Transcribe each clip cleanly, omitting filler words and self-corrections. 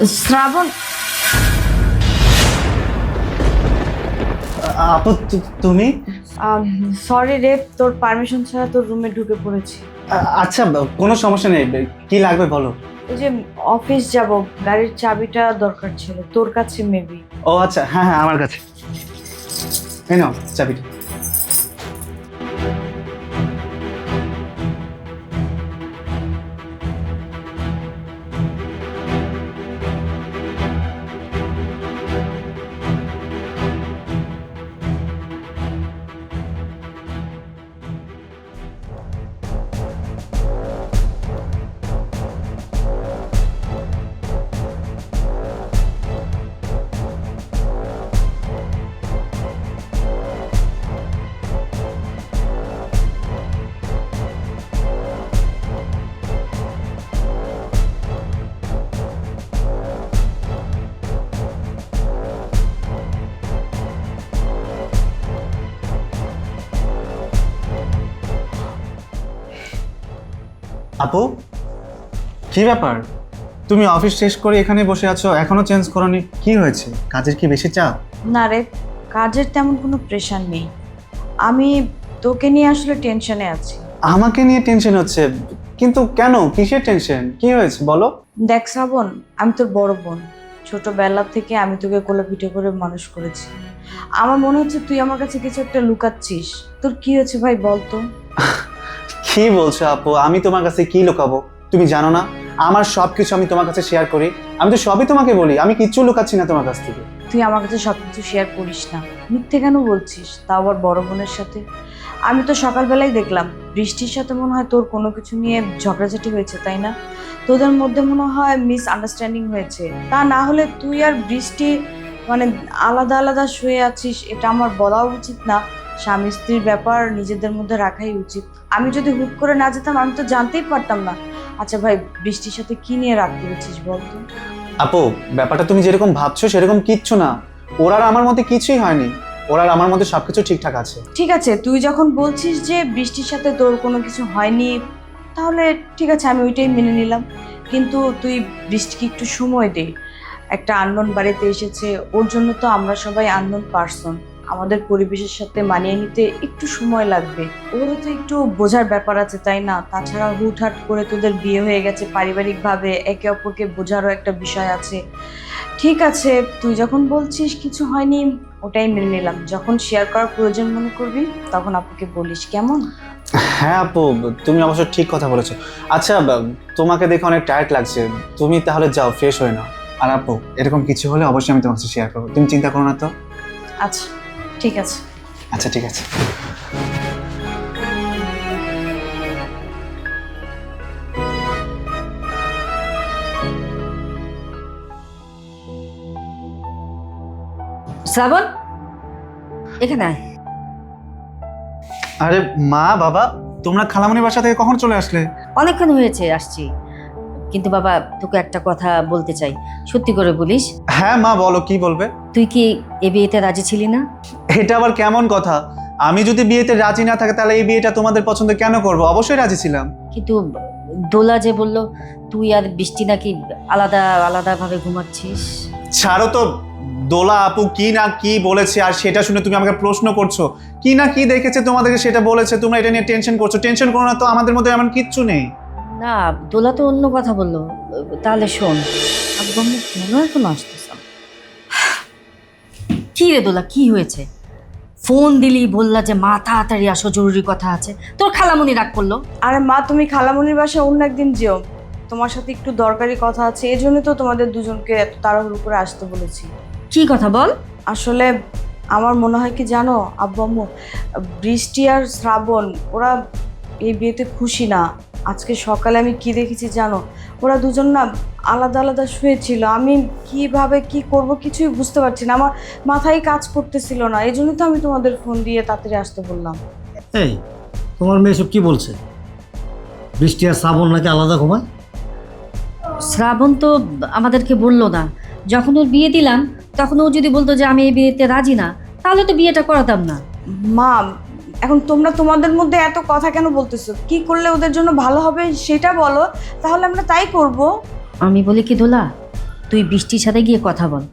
শ্রাবণ, আপু তুমি? সরি রে, তোর পারমিশন ছাড়া তোর রুমে ঢুকে পড়েছি। আচ্ছা, কোনো সমস্যা নেই, কি লাগবে বলো। ওই যে অফিস যাব, গাড়ির চাবিটা দরকার ছিল, তোর কাছে মেবি। ও আচ্ছা, হ্যাঁ হ্যাঁ আমার কাছে। এই নাও চাবিটা। আপু, কি ব্যাপার? তুমি অফিস শেষ করে এখানে বসে আছো, এখনো চেঞ্জ করোনি, কি হয়েছে? কাজের কি বেশি চাপ? না রে, কাজের তেমন কোনো প্রেশার নেই। আমি তোকে নিয়ে আসলে টেনশনে আছি। আমাকে নিয়ে টেনশন হচ্ছে? কিন্তু কেন, কিসের টেনশন, কি হয়েছে বলো? দেখ শ্রাবণ, আমি তোর বড় বোন। ছোটবেলা থেকে আমি তোকে কোলে পিঠে করে মানুষ করেছি। আমার মনে হচ্ছে তুই আমার কাছে কিছু একটা লুকাচ্ছিস। তোর কি হয়েছে ভাই বলতো? কি বলছো আপু, আমি তোমার কাছে কি লুকাবো? তুমি জানো না আমার সবকিছু আমি তোমার কাছে শেয়ার করি। আমি তো সবই তোমাকে বলি, আমি কিচ্ছু লুকাচ্ছি না তোমার কাছ থেকে। তুই আমার কাছে সবকিছু শেয়ার করিস না, মিথ্যে কেন বলছিস, তাও আবার বড় বোনের সাথে। আমি তো সকালবেলায় দেখলাম বৃষ্টির সাথে মনে হয় তোর কোনো কিছু নিয়ে ঝগড়াঝাটি হয়েছে, তাই না? তোদের মধ্যে মনে হয় মিস আন্ডারস্ট্যান্ডিং হয়েছে। তা না হলে তুই আর বৃষ্টি মানে আলাদা আলাদা শুয়ে আছিস, এটা আমার বলা উচিত না। স্বামী স্ত্রীর ব্যাপার নিজেদের মধ্যে রাখাই উচিত। আমি যদি হুট করে না যেতাম আমি তো জানতেই পারতাম না। আচ্ছা ভাই, বৃষ্টির সাথে কি নিয়ে রাগ করেছিস বলতো? আপু, ব্যাপারটা তুমি যেরকম ভাবছো সেরকম কিচ্ছু না। ওর আর আমার মধ্যে কিছুই হয়নি। ওর আর আমার মধ্যে সবকিছু ঠিকঠাক আছে। ঠিক আছে, তুই যখন বলছিস যে বৃষ্টির সাথে তোর কোনো কিছু হয়নি, তাহলে ঠিক আছে, আমি ওইটাই মেনে নিলাম। কিন্তু তুই বৃষ্টিকে একটু সময় দে। একটা আননোন বাড়িতে এসেছে, ওর জন্য তো আমরা সবাই আননোন পার্সন। আমাদের পরিবেশের সাথে মানিয়ে নিতে একটু সময় লাগবে। ওরও তো একটু বোঝার ব্যাপার আছে, তাই না? তাছাড়া হুটহাট করে তোদের বিয়ে হয়ে গেছে, পারিবারিকভাবে একে অপরকে বোঝারও একটা বিষয় আছে। ঠিক আছে, তুই যখন বলছিস কিছু হয়নি, ওটাই মেনে নিলাম। যখন শেয়ার করার প্রয়োজন মনে করবি তখন আপুকে বলিস, কেমন? হ্যাঁ আপু, তুমি অবশ্য ঠিক কথা বলেছো। আচ্ছা, তোমাকে দেখে অনেক টায়ার্ড লাগছে, তুমি তাহলে যাও ফ্রেশ হয়ে নাও। আর আপু, এরকম কিছু হলে অবশ্যই আমি তোমার সাথে শেয়ার করবো, তুমি চিন্তা করো না তো। আচ্ছা, ঠিক আছে। আচ্ছা ঠিক আছে। শ্রাবণ, এখানে আয়। আরে মা বাবা, তোমরা খালামণির বাসা থেকে কখন চলে আসলে? অনেকক্ষণ হয়েছে আসছি, কিন্তু বাবা তোকে একটা কথা বলতে চাই, সত্যি করে বলিস। হ্যাঁ মা, বলো কি বলবে। তুই কি এ বিয়েতে রাজি ছিলি না? এটা আবার কেমন কথা? আমি যদি বিয়েতে রাজি না থাকে তাহলে এই বিয়েটা তোমাদের পছন্দ কেন করব? অবশ্যই রাজি ছিলাম। কিন্তু দোলা যে বলল তুই আর বৃষ্টি নাকি আলাদা আলাদা ভাবে ঘুমাচ্ছিস। ছাড়ো তো, দোলা আপু কি না কি বলেছে আর সেটা শুনে তুমি আমাকে প্রশ্ন করছো। কি না কি দেখেছে তোমাদেরকে সেটা বলেছে, তোমরা এটা নিয়ে টেনশন করছো। টেনশন করো না তো, আমাদের মধ্যে এমন কিচ্ছু নেই। না, দোলা তো অন্য কথা বললো। তাহলে শোন, আব্বু আম্মু কেন এখনো আসতেছ? কি রে দোলা, কি হয়েছে? ফোন দিলি, বললা যে মা তাড়াতাড়ি আসো, জরুরি কথা আছে। তোর খালামুনি রাগ করলো। আরে মা, তুমি খালামণির বাসায় অন্য একদিন যেও, তোমার সাথে একটু দরকারি কথা আছে। এই জন্য তো তোমাদের দুজনকে এত তাড়াহুড়ো করে আসতে বলেছি। কি কথা বল। আসলে আমার মনে হয় কি জানো আব্বু আম্মু, বৃষ্টি আর শ্রাবণ ওরা এই বিয়েতে খুশি না। আজকে সকালে আমি কি দেখেছি জানো? ওরা দুজন না আলাদা আলাদা শুয়েছিল। আমি কিভাবে কি করব কিছুই বুঝতে পারছি না, আমার মাথায় কাজ করতেছিল না। এই জন্য তো আমি তোমাদের ফোন দিয়ে তাড়াতাড়ি আসতে বললাম। এই, তোমার মেয়ে সব কি বলছে? বৃষ্টি আর শ্রাবণ নাকি আলাদা ঘুমায়? শ্রাবণ তো আমাদেরকে বললো না। যখন ওর বিয়ে দিলাম তখন ও যদি বলতো যে আমি এই বিয়েতে রাজি না, তাহলে তো বিয়েটা করাতাম না। মা, এখন তোমরা তোমাদের মধ্যে এত কথা কেন বলতেছো? কি করলে ওদের জন্য ভালো হবে সেটা বলো, তাহলে আমরা তাই করব। আমি বলি কি দোলা, তুই বৃষ্টির সাথে গিয়ে কথা বল।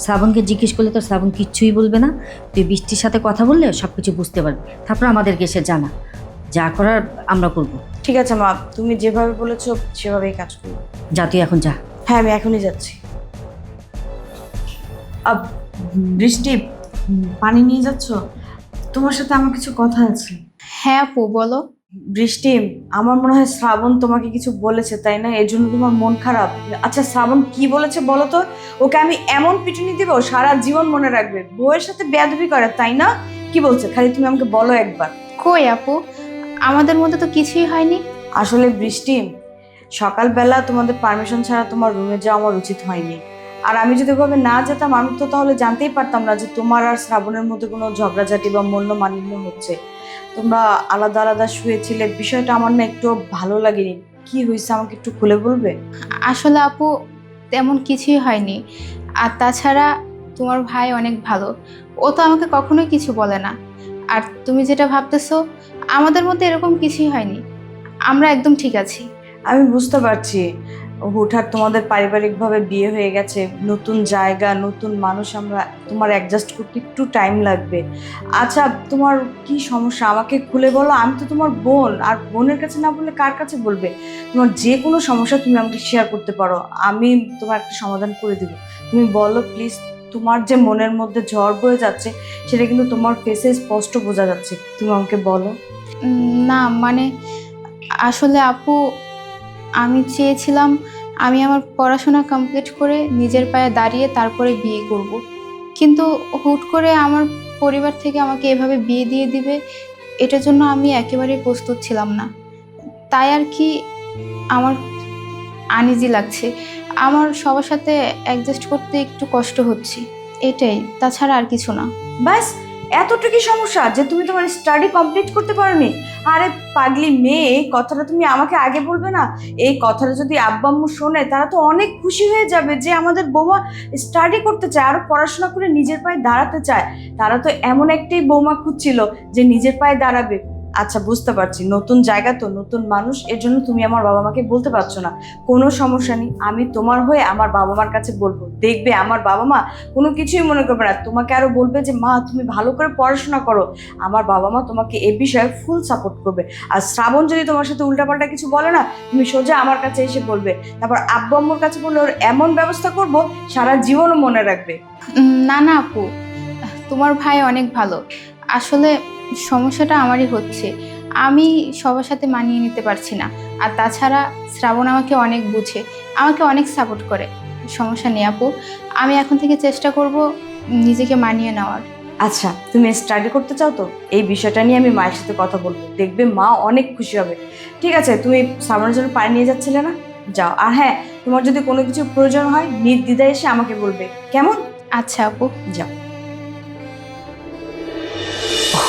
শ্রাবণকে জিজ্ঞেস করলে তো শ্রাবণ কিচ্ছুই বলবে না। তুই বৃষ্টির সাথে কথা বললে সব কিছু বুঝতে পারবি, তারপর আমাদেরকে এসে জানা। যা করার আমরা করব। ঠিক আছে মা, তুমি যেভাবে বলেছো সেভাবেই কাজ করবো। যা, তুই এখন যা। হ্যাঁ, আমি এখনই যাচ্ছি। বৃষ্টি, পানি নিয়ে যাচ্ছ? তোমার সাথে আমার কিছু কথা আছে। হ্যাঁ আপু, বলো। বৃষ্টি, আমার মনে হয় শ্রাবণ তোমাকে কিছু বলেছে, তাই না? এর জন্য তোমার মন খারাপ। আচ্ছা, শ্রাবণ কি বলেছে বলো তো? ওকে আমি এমন পিটুনি দিব সারা জীবন মনে রাখবে। বউয়ের সাথে বেয়াদবি করে, তাই না? কি বলছে খালি তুমি আমাকে বলো একবার। কই আপু, আমাদের মধ্যে তো কিছুই হয়নি। আসলে বৃষ্টি, সকালবেলা তোমাদের পারমিশন ছাড়া তোমার রুমে যাওয়া আমার উচিত হয়নি। আর আমি যদি ওভাবে না যেতাম, আমি তো তাহলে জানতেই পারতাম না যে তোমার আর শ্রাবণের মধ্যে কোনো ঝগড়াঝাটি বা মনোমালিন্য হচ্ছে। তোমরা আলাদা আলাদা শুয়েছিলে, বিষয়টা আমার না একটু ভালো লাগেনি। কি হয়েছে আমাকে একটু খুলে বলবে? আসলে আপু, তেমন কিছুই হয়নি। আর তাছাড়া তোমার ভাই অনেক ভালো, ও তো আমাকে কখনোই কিছু বলে না। আর তুমি যেটা ভাবতেছো, আমাদের মধ্যে এরকম কিছুই হয়নি, আমরা একদম ঠিক আছি। আমি বুঝতে পারছি, হুটহাট তোমাদের পারিবারিকভাবে বিয়ে হয়ে গেছে, নতুন জায়গা, নতুন মানুষ, আমরা তোমার অ্যাডজাস্ট করতে একটু টাইম লাগবে। আচ্ছা, তোমার কি সমস্যা আমাকে খুলে বলো। আমি তো তোমার বোন, আর বোনের কাছে না বললে কার কাছে বলবে? তোমার যে কোনো সমস্যা তুমি আমাকে শেয়ার করতে পারো, আমি তোমার একটা সমাধান করে দেব। তুমি বলো প্লিজ। তোমার যে মনের মধ্যে ঝড় বয়ে যাচ্ছে সেটা কিন্তু তোমার ফেসে স্পষ্ট বোঝা যাচ্ছে। তুমি আমাকে বলো। না মানে, আসলে আপু, আমি চেয়েছিলাম আমি আমার পড়াশোনা কমপ্লিট করে নিজের পায়ে দাঁড়িয়ে তারপরে বিয়ে করব। কিন্তু হুট করে আমার পরিবার থেকে আমাকে এভাবে বিয়ে দিয়ে দিবে, এটার জন্য আমি একেবারেই প্রস্তুত ছিলাম না। তাই আর কি, আমার আনইজি লাগছে, আমার সবার সাথে অ্যাডজাস্ট করতে একটু কষ্ট হচ্ছে, এটাই, তাছাড়া আর কিছু না। ব্যাস, এতটুকু সমস্যা যে তুমি তোমার স্টাডি কমপ্লিট করতে পারোনি? আরে পাগলি মেয়ে, এই কথাটা তুমি আমাকে আগে বলবে না? এই কথাটা যদি আব্বা আম্মু শোনে তারা তো অনেক খুশি হয়ে যাবে যে আমাদের বৌমা স্টাডি করতে চায়, আরো পড়াশোনা করে নিজের পায়ে দাঁড়াতে চায়। তারা তো এমন একটাই বৌমা খুঁজছিল যে নিজের পায়ে দাঁড়াবে। আচ্ছা, বুঝতে পারছি, নতুন জায়গা তো, নতুন মানুষ, এর জন্য তুমি আমার বাবা মাকে বলতে পারছো না। কোনো সমস্যা নেই, আমি তোমার হয়ে আমার বাবা মার কাছে বলবো। দেখবে আমার বাবা মা কোনো কিছুই মনে করবে না। তোমাকে আরো বলবে যে মা তুমি ভালো করে পড়াশোনা করো। আমার বাবা মা তোমাকে এ বিষয়ে ফুল সাপোর্ট করবে। আর শ্রাবণ যদি তোমার সাথে উল্টাপাল্টা কিছু বলে না, তুমি সোজা আমার কাছে এসে বলবে। তারপর আব্বু আম্মুর কাছে বললে ওর এমন ব্যবস্থা করব সারা জীবনও মনে রাখবে। না না আপু, তোমার ভাই অনেক ভালো। আসলে সমস্যাটা আমারই হচ্ছে, আমি সবার সাথে মানিয়ে নিতে পারছি না। আর তাছাড়া শ্রাবণ আমাকে অনেক বুঝে, আমাকে অনেক সাপোর্ট করে। সমস্যা নেই আপু, আমি এখন থেকে চেষ্টা করব নিজেকে মানিয়ে নেওয়ার। আচ্ছা, তুমি স্টাডি করতে চাও তো? এই বিষয়টা নিয়ে আমি মায়ের সাথে কথা বলবো, দেখবে মা অনেক খুশি হবে। ঠিক আছে, তুমি শ্রাবণের জন্য পানি নিয়ে যাচ্ছিলে না? যাও। আর হ্যাঁ, তোমার যদি কোনো কিছু প্রয়োজন হয় নির্দ্বিধায় এসে আমাকে বলবে, কেমন? আচ্ছা আপু। যাও।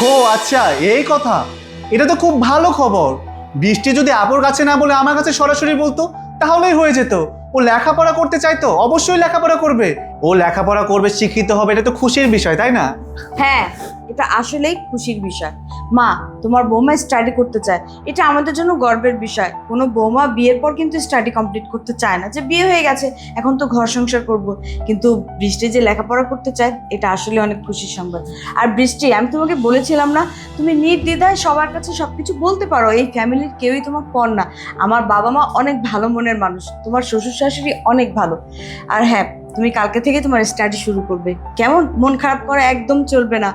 ও আচ্ছা, এই কথা। এটা তো খুব ভালো খবর। বৃষ্টি যদি আপুর কাছে না বলে আমার কাছে সরাসরি বলতো তাহলেই হয়ে যেত। ও লেখাপড়া করতে চাইতো, অবশ্যই লেখাপড়া করবে। ও লেখাপড়া করবে, শিক্ষিত হবে, এটা তো খুশির বিষয়, তাই না? হ্যাঁ, এটা আসলেই খুশির বিষয়। মা, তোমার বৌমা স্টাডি করতে চায়, এটা আমাদের জন্য গর্বের বিষয়। কোনো বৌমা বিয়ের পর কিন্তু স্টাডি কমপ্লিট করতে চায় না, যে বিয়ে হয়ে গেছে এখন তো ঘর সংসার করব। কিন্তু বৃষ্টি যে লেখাপড়া করতে চায়, এটা আসলে অনেক খুশির সংবাদ। আর বৃষ্টি, আমি তোমাকে বলেছিলাম না, তুমি নির্দ্বিধায় সবার কাছে সবকিছু বলতে পারো। এই ফ্যামিলির কেউই তোমার পর না। আমার বাবা মা অনেক ভালো মনের মানুষ, তোমার শ্বশুর শাশুড়ি অনেক ভালো। আর হ্যাঁ, তুমি কালকে থেকে তোমার স্টাডি শুরু করবে, কেমন? মন খারাপ করা একদম চলবে না।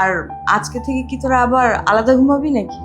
আর আজকে থেকে কি তোরা আবার আলাদা ঘুমাবি নাকি?